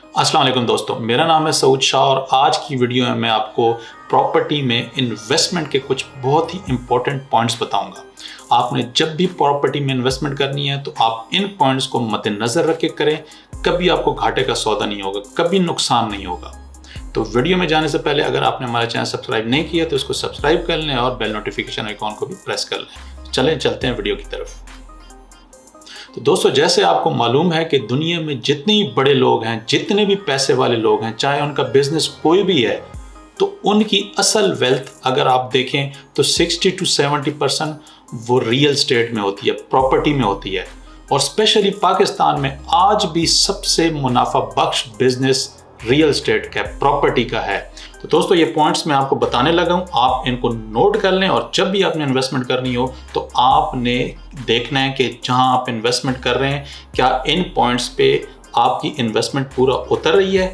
अस्सलाम वालेकुम दोस्तों, मेरा नाम है सऊद शाह और आज की वीडियो में मैं आपको प्रॉपर्टी में इन्वेस्टमेंट के कुछ बहुत ही इंपॉर्टेंट पॉइंट्स बताऊंगा। आपने जब भी प्रॉपर्टी में इन्वेस्टमेंट करनी है तो आप इन पॉइंट्स को मद्देनज़र रख के करें। कभी आपको घाटे का सौदा नहीं होगा, कभी नुकसान नहीं होगा। तो वीडियो में जाने से पहले अगर आपने हमारा चैनल सब्सक्राइब नहीं किया तो इसको सब्सक्राइब कर लें और बेल नोटिफिकेशन आइकॉन को भी प्रेस कर लें। चलते हैं वीडियो की तरफ। तो दोस्तों, जैसे आपको मालूम है कि दुनिया में जितने बड़े लोग हैं, जितने भी पैसे वाले लोग हैं, चाहे उनका बिजनेस कोई भी है, तो उनकी असल वेल्थ अगर आप देखें तो 60 to 70% वो रियल स्टेट में होती है, प्रॉपर्टी में होती है। और स्पेशली पाकिस्तान में आज भी सबसे मुनाफा बख्श बिजनेस रियल स्टेट का, प्रॉपर्टी का है। तो दोस्तों, ये पॉइंट्स मैं आपको बताने लगा हूँ, आप इनको नोट कर लें और जब भी आपने इन्वेस्टमेंट करनी हो तो आपने देखना है कि जहाँ आप इन्वेस्टमेंट कर रहे हैं क्या इन पॉइंट्स पे आपकी इन्वेस्टमेंट पूरा उतर रही है।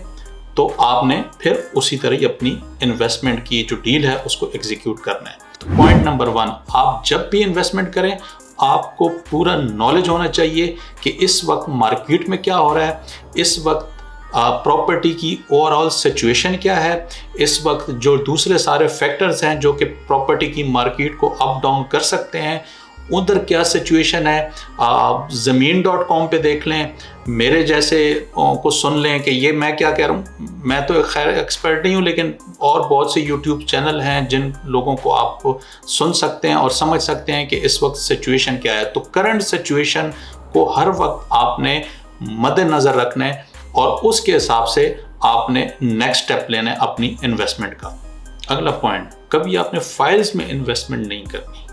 तो आपने फिर उसी तरह ही अपनी इन्वेस्टमेंट की जो डील है उसको एग्जीक्यूट करना है। तो पॉइंट नंबर 1, आप जब भी इन्वेस्टमेंट करें आपको पूरा नॉलेज होना चाहिए कि इस वक्त मार्केट में क्या हो रहा है, इस वक्त प्रॉपर्टी की ओवरऑल सिचुएशन क्या है, इस वक्त जो दूसरे सारे फैक्टर्स हैं जो कि प्रॉपर्टी की मार्केट को अप डाउन कर सकते हैं, उधर क्या सिचुएशन है। ज़मीन.com पे देख लें, मेरे जैसे को सुन लें कि ये मैं क्या कह रहा हूँ। मैं तो खैर एक्सपर्ट नहीं हूँ, लेकिन और बहुत से यूट्यूब चैनल हैं जिन लोगों को आप सुन सकते हैं और समझ सकते हैं कि इस वक्त सिचुएशन क्या है। तो करंट सिचुएशन को हर वक्त आपने मद्देनज़र रखना है और उसके हिसाब से आपने नेक्स्ट स्टेप लेना है अपनी इन्वेस्टमेंट का। अगला पॉइंट, कभी आपने फाइल्स में इन्वेस्टमेंट नहीं करनी।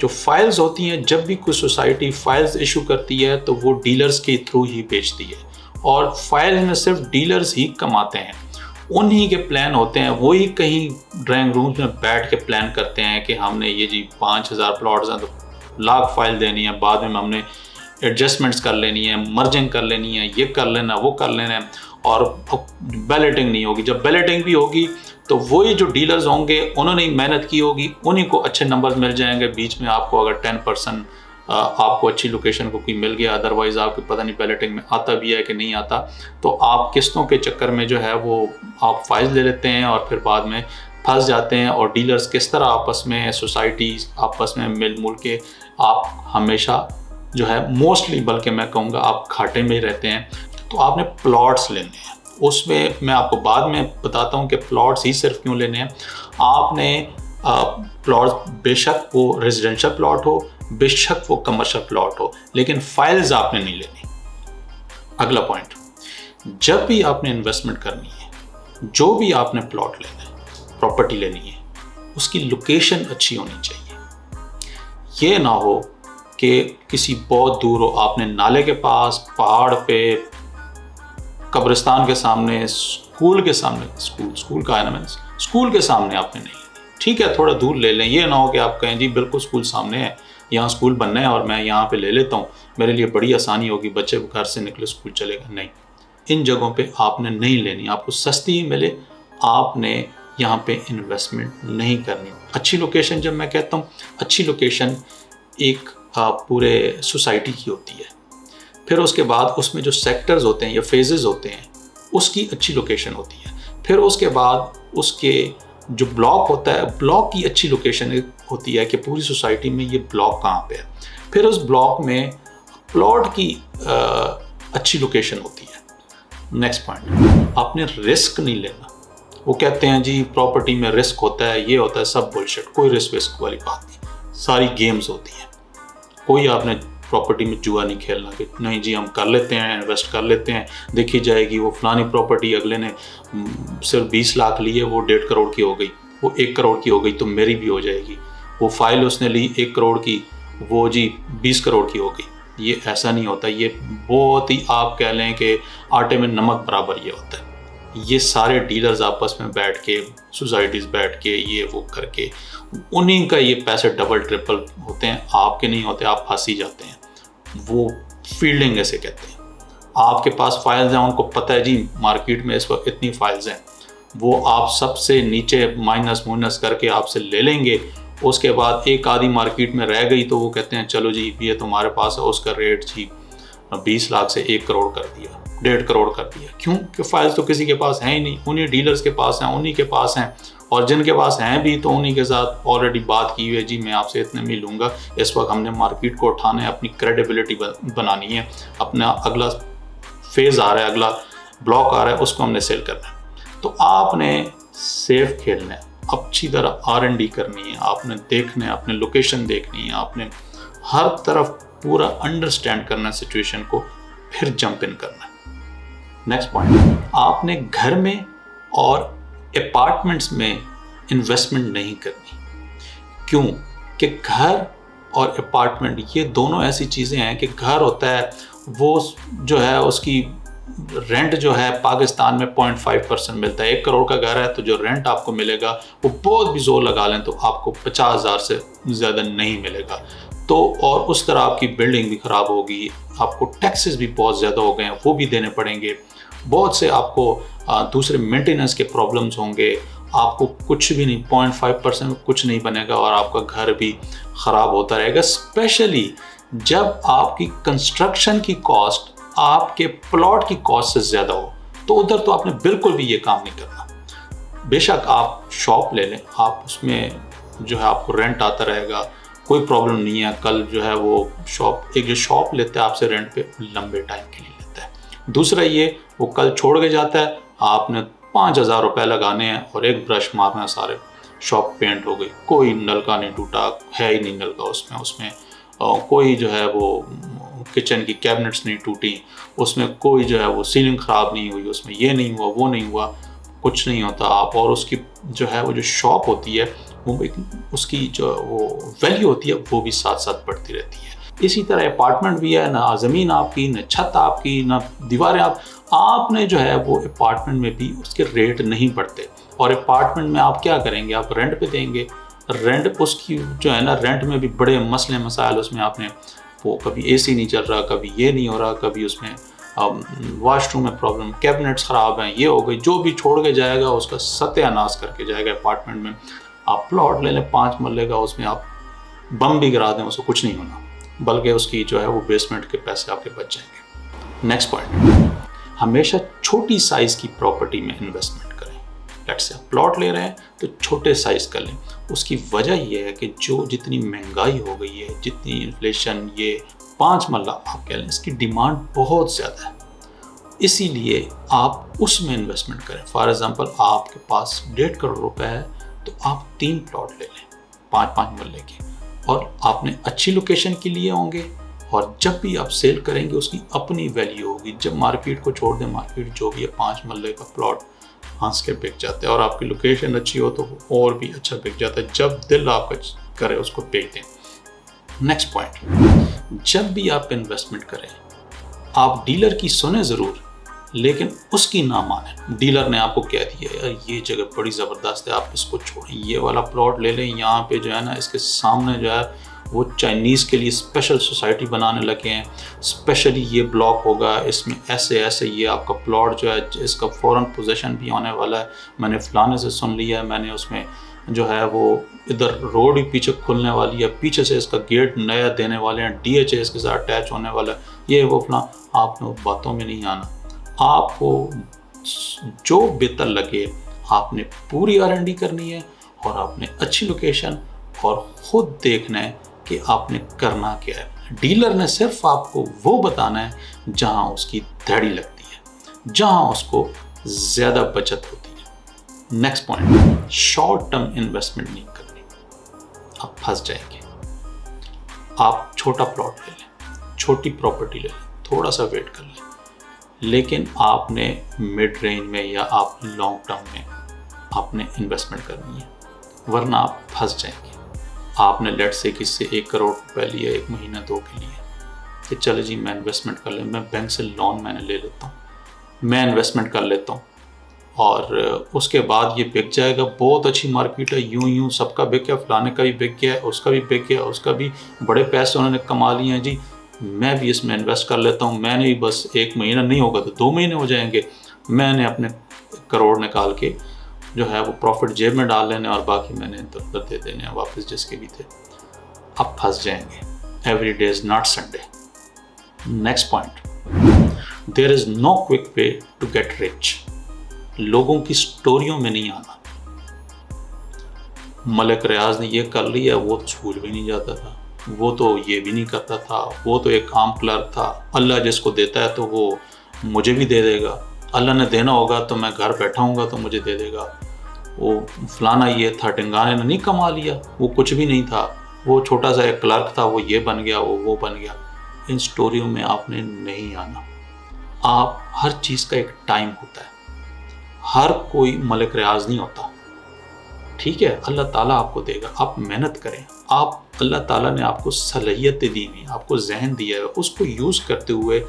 जो फाइल्स होती हैं, जब भी कोई सोसाइटी फाइल्स इशू करती है तो वो डीलर्स के थ्रू ही बेचती है और फाइल में सिर्फ डीलर्स ही कमाते हैं। उन्हीं के प्लान होते हैं, वही कहीं ड्राइंग रूम में बैठ के प्लान करते हैं कि हमने ये जी 5000 प्लॉट्स हैं तो लाख फाइल देनी है, बाद में हमने एडजस्टमेंट्स कर लेनी है, मर्जिंग कर लेनी है, ये कर लेना, वो कर लेना है, और बैलेटिंग नहीं होगी। जब बैलेटिंग भी होगी तो वही जो डीलर्स होंगे उन्होंने मेहनत की होगी, उन्हीं को अच्छे नंबर्स मिल जाएंगे। बीच में आपको अगर 10% आपको अच्छी लोकेशन को कोई मिल गया, अदरवाइज़ आपको पता नहीं बैलेटिंग में आता भी है कि नहीं आता, तो आप किस्तों के चक्कर में जो है वो आप फाइल ले लेते हैं और फिर बाद में फंस जाते हैं। और डीलर्स किस तरह आपस में, सोसाइटीज़ आपस में मिल मुल के आप हमेशा जो है मोस्टली, बल्कि मैं कहूँगा आप घाटे में ही रहते हैं। तो आपने प्लॉट्स लेने हैं, उसमें मैं आपको बाद में बताता हूँ कि प्लॉट्स ही सिर्फ क्यों लेने हैं। आपने प्लॉट्स, बेशक वो रेजिडेंशियल प्लॉट हो, बेशक वो कमर्शियल प्लॉट हो, लेकिन फाइल्स आपने नहीं लेनी। अगला पॉइंट, जब भी आपने इन्वेस्टमेंट करनी है, जो भी आपने प्लॉट लेना है, प्रॉपर्टी लेनी है, उसकी लोकेशन अच्छी होनी चाहिए। ये ना हो कि किसी बहुत दूर हो, आपने नाले के पास, पहाड़ पे, कब्रिस्तान के सामने, स्कूल के सामने, स्कूल का है ना, मैंने स्कूल के सामने आपने नहीं लेनी। ठीक है, थोड़ा दूर ले लें। ये ना हो कि आप कहें जी बिल्कुल स्कूल सामने है, यहाँ स्कूल बनना है और मैं यहाँ पे ले लेता हूँ, मेरे लिए बड़ी आसानी होगी, बच्चे घर से निकले स्कूल चलेगा। नहीं, इन जगहों पे आपने नहीं लेनी। आपको सस्ती ही मिले, आपने यहाँ पे इन्वेस्टमेंट नहीं करनी। अच्छी लोकेशन, जब मैं कहता हूँ अच्छी लोकेशन, एक पूरे सोसाइटी की होती है, फिर उसके बाद उसमें जो सेक्टर्स होते हैं या फेजेस होते हैं उसकी अच्छी लोकेशन होती है, फिर उसके बाद उसके जो ब्लॉक होता है, ब्लॉक की अच्छी लोकेशन होती है कि पूरी सोसाइटी में ये ब्लॉक कहाँ पे है, फिर उस ब्लॉक में प्लॉट की अच्छी लोकेशन होती है। नेक्स्ट पॉइंट, आपने रिस्क नहीं लेना। वो कहते हैं जी प्रॉपर्टी में रिस्क होता है, ये होता है, सब बुलशिट। कोई रिस्क वाली बात नहीं, सारी गेम्स होती हैं। कोई आपने प्रॉपर्टी में जुआ नहीं खेलना कि नहीं जी हम कर लेते हैं, इन्वेस्ट कर लेते हैं, देखी जाएगी वो फलानी प्रॉपर्टी अगले ने सिर्फ 20 लाख ली है, वो 1.5 करोड़ की हो गई, वो 1 करोड़ की हो गई तो मेरी भी हो जाएगी। वो फाइल उसने ली 1 करोड़ की, वो जी 20 करोड़ की हो गई। ये ऐसा नहीं होता। ये बहुत ही, आप कह लें कि आटे में नमक बराबर ये होता है। ये सारे डीलर्स आपस में बैठ के, सोसाइटीज़ बैठ के, ये वो करके, उन्हीं का ये पैसे डबल ट्रिपल होते हैं, आपके नहीं होते, आप फंस ही जाते हैं। वो फील्डिंग ऐसे कहते हैं। आपके पास फाइल्स हैं, उनको पता है जी मार्केट में इस वक्त इतनी फाइल्स हैं, वो आप सबसे नीचे माइनस करके आपसे ले लेंगे। उसके बाद एक आधी मार्केट में रह गई तो वो कहते हैं चलो जी ये तुम्हारे पास है, उसका रेट जी 20 लाख से 1 करोड़ कर दिया। 1.5 करोड़ कर दिया। क्यों? कि फाइल्स तो किसी के पास हैं ही नहीं, उन्हीं डीलर्स के पास हैं, उन्हीं के पास हैं, और जिनके पास हैं भी तो उन्हीं के साथ ऑलरेडी बात की हुई है, जी मैं आपसे इतने में लूँगा। इस वक्त हमने मार्केट को उठाना है, अपनी क्रेडिबिलिटी बनानी है, अपना अगला फेज़ आ रहा है, अगला ब्लॉक आ रहा है, उसको हमने सेल करना है। तो आपने सेफ खेलना है, अच्छी तरह R&D करनी है, आपने देखना है, आपने लोकेशन देखनी है, आपने हर तरफ पूरा अंडरस्टैंड करना है सिचुएशन को, फिर जंप इन करना है। नेक्स्ट पॉइंट, आपने घर में और अपार्टमेंट्स में इन्वेस्टमेंट नहीं करनी। क्यों? कि घर और अपार्टमेंट ये दोनों ऐसी चीज़ें हैं कि घर होता है वो जो है उसकी रेंट जो है पाकिस्तान में 0.5% मिलता है। 1 करोड़ का घर है तो जो रेंट आपको मिलेगा वो बहुत भी जोर लगा लें तो आपको 50,000 से ज़्यादा नहीं मिलेगा। तो और उस तरह आपकी बिल्डिंग भी ख़राब होगी, आपको टैक्सेस भी बहुत ज़्यादा हो गए हैं, वो भी देने पड़ेंगे, बहुत से आपको दूसरे मेंटेनेंस के प्रॉब्लम्स होंगे, आपको कुछ भी नहीं, 0.5% में कुछ नहीं बनेगा और आपका घर भी ख़राब होता रहेगा। स्पेशली जब आपकी कंस्ट्रक्शन की कॉस्ट आपके प्लॉट की कॉस्ट से ज़्यादा हो, तो उधर तो आपने बिल्कुल भी ये काम नहीं करना। बेशक आप शॉप ले लें, आप उसमें जो है आपको रेंट आता रहेगा, कोई प्रॉब्लम नहीं है। कल जो है वो एक जो शॉप लेता है आपसे रेंट पे लंबे टाइम के लिए लेता है। दूसरा ये वो कल छोड़ के जाता है, आपने 5,000 रुपये लगाने हैं और एक ब्रश मारना है, सारे शॉप पेंट हो गई, कोई नलका नहीं टूटा, है ही नहीं नलका उसमें कोई जो है वो किचन की कैबिनेट्स नहीं टूटी, उसमें कोई जो है वो सीलिंग ख़राब नहीं हुई, उसमें ये नहीं हुआ वो नहीं हुआ, कुछ नहीं होता। आप और उसकी जो है वो जो शॉप होती है वो उसकी जो वो वैल्यू होती है वो भी साथ साथ बढ़ती रहती है। इसी तरह अपार्टमेंट भी है, ना ज़मीन आपकी, ना छत आपकी, ना दीवारें आपने जो है वो अपार्टमेंट में भी उसके रेट नहीं बढ़ते। और अपार्टमेंट में आप क्या करेंगे, आप रेंट पे देंगे, रेंट उसकी जो है ना, रेंट में भी बड़े मसले मसाइल, उसमें आपने वो कभी एसी नहीं चल रहा, कभी ये नहीं हो रहा, कभी उसमें वॉशरूम में प्रॉब्लम, कैबिनेट्स ख़राब हैं, ये हो गई, जो भी छोड़ के जाएगा उसका सत्यानाश करके जाएगा। अपार्टमेंट में आप प्लॉट ले लें 5 मरले का, उसमें आप बम भी गिरा दें उसको कुछ नहीं होना, बल्कि उसकी जो है वो बेसमेंट के पैसे आपके बच जाएंगे। नेक्स्ट पॉइंट, हमेशा छोटी साइज़ की प्रॉपर्टी में इन्वेस्टमेंट करें। लेट्स से आप प्लॉट ले रहे हैं तो छोटे साइज़ कर लें। उसकी वजह यह है कि जो जितनी महंगाई हो गई है, जितनी इन्फ्लेशन, ये 5 मरला आप कह लें, इसकी डिमांड बहुत ज़्यादा है, इसीलिए आप उसमें इन्वेस्टमेंट करें। फॉर एग्ज़ाम्पल आपके पास 1.5 करोड़ रुपए है तो आप 3 प्लॉट ले लें 5-5 मरले के, और आपने अच्छी लोकेशन के लिए होंगे, और जब भी आप सेल करेंगे उसकी अपनी वैल्यू होगी। जब मार्केट को छोड़ दें, मार्केट जो भी है 5 मरले का प्लॉट हंस के बिक जाते हैं, और आपकी लोकेशन अच्छी हो तो वो और भी अच्छा बिक जाता है। जब दिल आपका करे उसको बेच दें। नेक्स्ट पॉइंट, जब भी आप इन्वेस्टमेंट करें आप डीलर की सुने ज़रूर, लेकिन उसकी ना माने। डीलर ने आपको कह दिया यार ये जगह बड़ी ज़बरदस्त है, आप इसको छोड़ें, ये वाला प्लॉट ले लें, यहाँ पे जो है ना इसके सामने जो है वो चाइनीज़ के लिए स्पेशल सोसाइटी बनाने लगे हैं, स्पेशली ये ब्लॉक होगा, इसमें ऐसे ऐसे ये आपका प्लॉट जो है इसका फ़ौरन पोजीशन भी होने वाला है, मैंने फलाने से सुन लिया है, मैंने उसमें जो है वो इधर रोड ही पीछे खुलने वाली है, पीछे से इसका गेट नया देने वाले हैं, DHA इसके साथ अटैच होने वाला है, ये वो फलां। आपने बातों में नहीं आना, आपको जो बेहतर लगे आपने पूरी R&D करनी है, और आपने अच्छी लोकेशन और ख़ुद देखना है कि आपने करना क्या है। डीलर ने सिर्फ आपको वो बताना है जहां उसकी धड़ी लगती है, जहां उसको ज़्यादा बचत होती है। Next point, short term investment नहीं करनी, आप फंस जाएंगे। आप छोटा प्लॉट ले लें, छोटी प्रॉपर्टी ले लें, थोड़ा सा वेट कर लें, लेकिन आपने मिड रेंज में या आप लॉन्ग टर्म में आपने इन्वेस्टमेंट करनी है, वरना आप फंस जाएंगे। आपने लेट से किससे 1 करोड़ रुपए लिए 1 महीना 2 के लिए कि चले जी मैं इन्वेस्टमेंट कर ले, मैं बैंक से लोन मैंने ले लेता हूँ, मैं इन्वेस्टमेंट कर लेता हूँ, और उसके बाद ये बिक जाएगा, बहुत अच्छी मार्केट है, यूं सबका बिक गया, फलाने का भी बिक गया, उसका भी बिक गया, उसका भी बड़े पैसे उन्होंने कमा लिए हैं जी, मैं भी इसमें इन्वेस्ट कर लेता हूँ, मैंने भी बस 1 महीना नहीं होगा तो 2 महीने हो जाएंगे, मैंने अपने करोड़ निकाल के जो है वो प्रॉफिट जेब में डाल लेने और बाकी मैंने इधर दे देने हैं वापस जिसके भी थे। आप फंस जाएंगे। Every day is not Sunday. Next point, there is no quick way to get rich. लोगों की स्टोरियों में नहीं आना। मलिक रियाज ने ये कर लिया, वो तो स्कूल भी नहीं जाता था, वो तो ये भी नहीं करता था, वो तो एक आम क्लर्क था, अल्लाह जिसको देता है तो वो मुझे भी दे देगा, अल्लाह ने देना होगा तो मैं घर बैठा हूँगा तो मुझे दे देगा, वो फलाना ये था, टिंगाने ने नहीं कमा लिया, वो कुछ भी नहीं था, वो छोटा सा एक क्लर्क था, वो ये बन गया, वो बन गया। इन स्टोरियों में आपने नहीं आना। आप हर चीज़ का एक टाइम होता है, हर कोई मलिक रियाज नहीं होता, ठीक है? अल्लाह ताला आपको देगा, आप मेहनत करें। आप अल्लाह ताला ने आपको सलाहियतें दी हुई, आपको जहन दिया है, उसको यूज़ करते हुए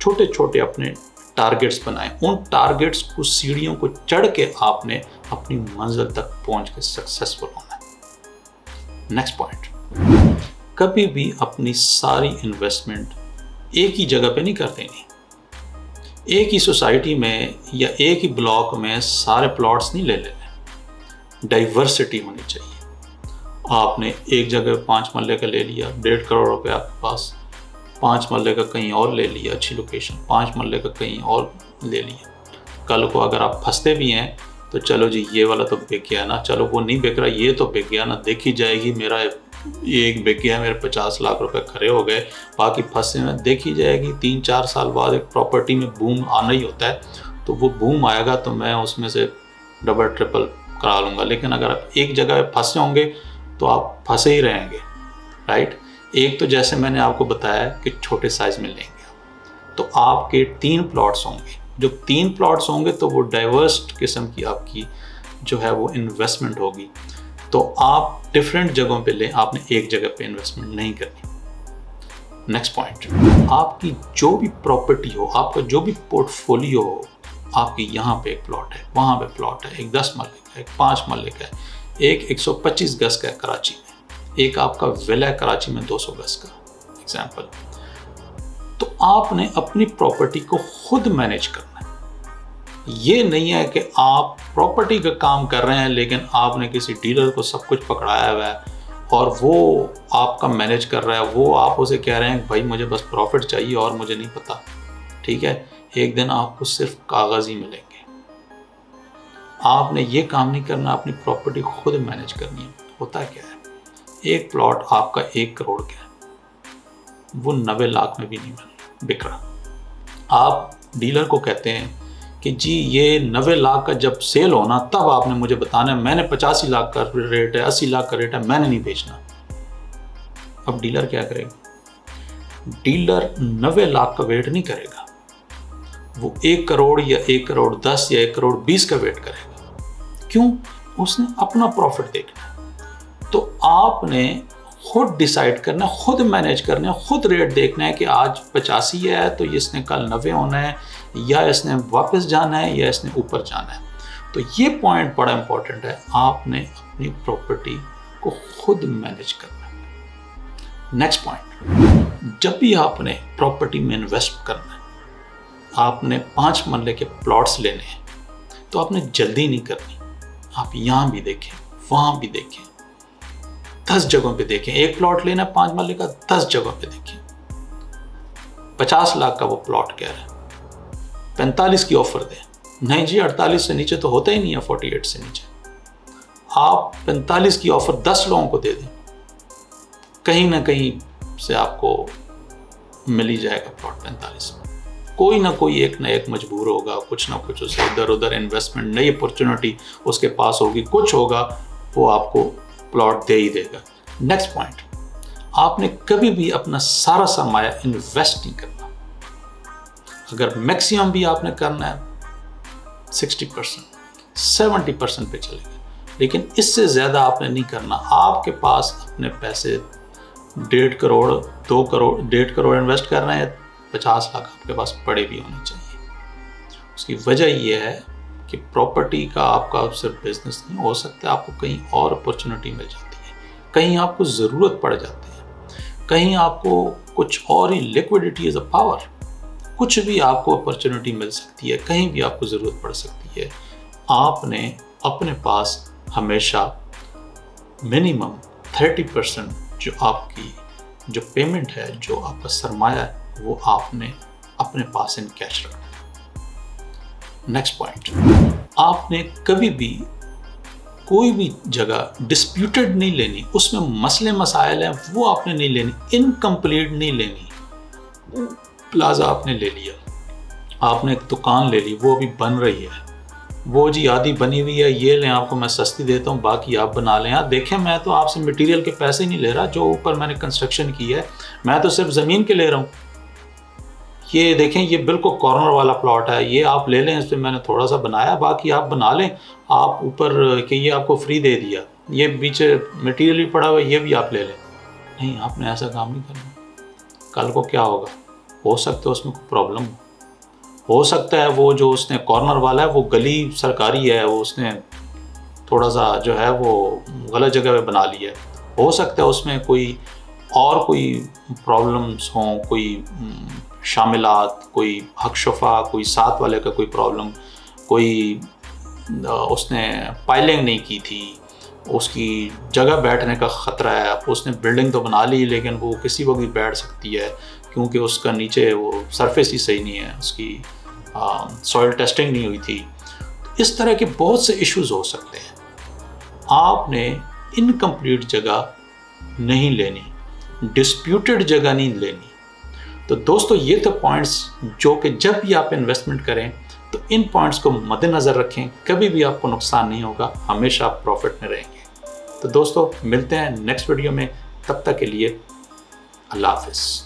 छोटे छोटे अपने टारगेट्स बनाएं। उन टारगेट्स को, सीढ़ियों को चढ़ के आपने अपनी मंजिल तक पहुंच के सक्सेसफुल होना है। नेक्स्ट पॉइंट, कभी भी अपनी सारी इन्वेस्टमेंट एक ही जगह पे नहीं कर देनी। एक ही सोसाइटी में या एक ही ब्लॉक में सारे प्लॉट्स नहीं ले लेने, डाइवर्सिटी होनी चाहिए। आपने एक जगह 5 मरले का ले लिया, 1.5 करोड़ रुपए आपके पास, 5 मरले का कहीं और ले लिया, अच्छी लोकेशन, 5 मरले का कहीं और ले लिया। कल को अगर आप फंसते भी हैं तो चलो जी ये वाला तो बिक गया ना, चलो वो नहीं बिक रहा, ये तो बिक गया ना, देखी जाएगी, मेरा एक बिक गया, मेरे 50 लाख रुपए खड़े हो गए, बाकी फंसे में देखी जाएगी। 3-4 साल बाद एक प्रॉपर्टी में बूम आना ही होता है, तो वो बूम आएगा तो मैं उसमें से डबल ट्रिपल करा लूँगा। लेकिन अगर आप एक जगह फंसे होंगे तो आप फंसे ही रहेंगे, राइट? एक तो जैसे मैंने आपको बताया कि छोटे साइज में लेंगे तो आपके 3 प्लॉट्स होंगे। जो 3 प्लॉट्स होंगे तो वो डाइवर्स किस्म की आपकी जो है वो इन्वेस्टमेंट होगी। तो आप डिफरेंट जगहों पे लें, आपने एक जगह पे इन्वेस्टमेंट नहीं करनी। नेक्स्ट पॉइंट, आपकी जो भी प्रॉपर्टी हो, आपका जो भी पोर्टफोलियो हो, आपकी यहाँ पे एक प्लॉट है, वहाँ पे प्लॉट है, एक 10 मरले का, एक 5 मरले का, एक 125 गज का है कराची में, एक आपका विला है कराची में 200 गज का एग्जाम्पल। तो आपने अपनी प्रॉपर्टी को खुद मैनेज करना है। ये नहीं है कि आप प्रॉपर्टी का काम कर रहे हैं लेकिन आपने किसी डीलर को सब कुछ पकड़ाया हुआ है और वो आपका मैनेज कर रहा है, वो आप उसे कह रहे हैं भाई मुझे बस प्रॉफिट चाहिए और मुझे नहीं पता, ठीक है? एक दिन आपको सिर्फ कागज़ ही मिलेंगे। आपने ये काम नहीं करना, अपनी प्रॉपर्टी खुद मैनेज करनी है। होता क्या है, एक प्लॉट आपका 1 करोड़ का है, वो 90 लाख में भी नहीं बिक रहा। आप डीलर को कहते हैं कि जी ये 90 लाख का जब सेल होना तब आपने मुझे बताना है, मैंने 85 लाख का रेट है, 80 लाख का रेट है, मैंने नहीं बेचना। अब डीलर क्या करेगा? डीलर 90 लाख का वेट नहीं करेगा, वो 1 करोड़ या 1 करोड़ 10 या 1 करोड़ 20 का वेट करेगा। क्यों? उसने अपना प्रॉफिट देखना है। तो आपने खुद डिसाइड करना, खुद मैनेज करना, खुद रेट देखना है कि आज 85 है तो इसने कल 90 होना है, या इसने वापस जाना है, या इसने ऊपर जाना है। तो ये पॉइंट बड़ा इंपॉर्टेंट है, आपने अपनी प्रॉपर्टी को खुद मैनेज करना है। नेक्स्ट पॉइंट, जब भी आपने प्रॉपर्टी में इन्वेस्ट करना है, आपने 5 मरले के प्लॉट्स लेने हैं, तो आपने जल्दी नहीं करनी। आप यहाँ भी देखें, वहाँ भी देखें, 10 जगहों पे देखें। एक प्लॉट लेना 5 मरले का, 10 जगहों पे देखें। 50 लाख का वो प्लॉट कह रहा है, 45 की ऑफर दें। नहीं जी 48 से नीचे तो होता ही नहीं है, 48 से नीचे। आप 45 की ऑफर 10 लोगों को दे दें, कहीं ना कहीं से आपको मिल ही जाएगा प्लॉट 45 में। कोई ना कोई एक ना एक मजबूर होगा, कुछ ना कुछ उसे इधर उधर इन्वेस्टमेंट, नई अपॉर्चुनिटी उसके पास होगी, कुछ होगा, वो आपको प्लॉट दे ही देगा। नेक्स्ट पॉइंट, आपने कभी भी अपना सारा सरमाया इन्वेस्ट नहीं करना। अगर मैक्सिमम भी आपने करना है 60%, 70% पे चलेगा, लेकिन इससे ज़्यादा आपने नहीं करना। आपके पास अपने पैसे 1.5 करोड़ 2 करोड़ 1.5 करोड़ इन्वेस्ट कर रहे हैं, 50 लाख आपके पास पड़े भी होने चाहिए। उसकी वजह यह है कि प्रॉपर्टी का आपका सिर्फ बिजनेस नहीं हो सकता, आपको कहीं और अपॉर्चुनिटी मिल जाती है, कहीं आपको ज़रूरत पड़ जाती है, कहीं आपको कुछ और ही, लिक्विडिटी इज़ अ पावर, कुछ भी आपको अपॉर्चुनिटी मिल सकती है, कहीं भी आपको ज़रूरत पड़ सकती है। आपने अपने पास हमेशा मिनिमम 30% जो आपकी जो पेमेंट है, जो आपका सरमाया है, वो आपने اپنے پاس ان کیش رکھنا۔ نیکسٹ پوائنٹ، آپ نے کبھی بھی کوئی بھی جگہ ڈسپیوٹڈ نہیں لینی، اس میں مسئلے مسائل ہیں وہ آپ نے نہیں لینی، انکمپلیٹ نہیں لینی۔ پلازا آپ نے لے لیا، آپ نے ایک دکان لے لی، وہ ابھی بن رہی ہے، وہ جی آدھی بنی ہوئی ہے، یہ لیں آپ کو میں سستی دیتا ہوں، باقی آپ بنا لیں۔ دیکھیں میں تو آپ سے مٹیریل کے پیسے نہیں لے رہا، جو اوپر میں نے کنسٹرکشن کی ہے میں تو صرف زمین کے لے رہا ہوں۔ یہ دیکھیں یہ بالکل کارنر والا پلاٹ ہے، یہ آپ لے لیں، اس پہ میں نے تھوڑا سا بنایا، باقی آپ بنا لیں، آپ اوپر کہ یہ آپ کو فری دے دیا، یہ پیچھے مٹیریل بھی پڑا ہوا ہے یہ بھی آپ لے لیں۔ نہیں، آپ نے ایسا کام نہیں کرنا۔ کل کو کیا ہوگا، ہو سکتا ہے اس میں کوئی پرابلم ہو سکتا ہے وہ جو اس نے کارنر والا ہے وہ گلی سرکاری ہے، وہ اس نے تھوڑا سا جو ہے وہ غلط جگہ پہ بنا لی ہے، ہو سکتا ہے اس میں کوئی اور کوئی پرابلمس ہوں، کوئی شاملات، کوئی حق شفا، کوئی ساتھ والے کا کوئی پرابلم، کوئی اس نے پائلنگ نہیں کی تھی، اس کی جگہ بیٹھنے کا خطرہ ہے، اس نے بلڈنگ تو بنا لی لیکن وہ کسی وقت بھی بیٹھ سکتی ہے کیونکہ اس کا نیچے وہ سرفیس ہی صحیح نہیں ہے، اس کی سوئل ٹیسٹنگ نہیں ہوئی تھی۔ اس طرح کے بہت سے ایشوز ہو سکتے ہیں۔ آپ نے انکمپلیٹ جگہ نہیں لینی، ڈسپیوٹڈ جگہ نہیں لینی۔ تو دوستو یہ تو پوائنٹس جو کہ جب بھی آپ انویسٹمنٹ کریں تو ان پوائنٹس کو مد نظر رکھیں، کبھی بھی آپ کو نقصان نہیں ہوگا، ہمیشہ آپ پروفٹ میں رہیں گے۔ تو دوستو ملتے ہیں نیکسٹ ویڈیو میں، تب تک کے لیے اللہ حافظ۔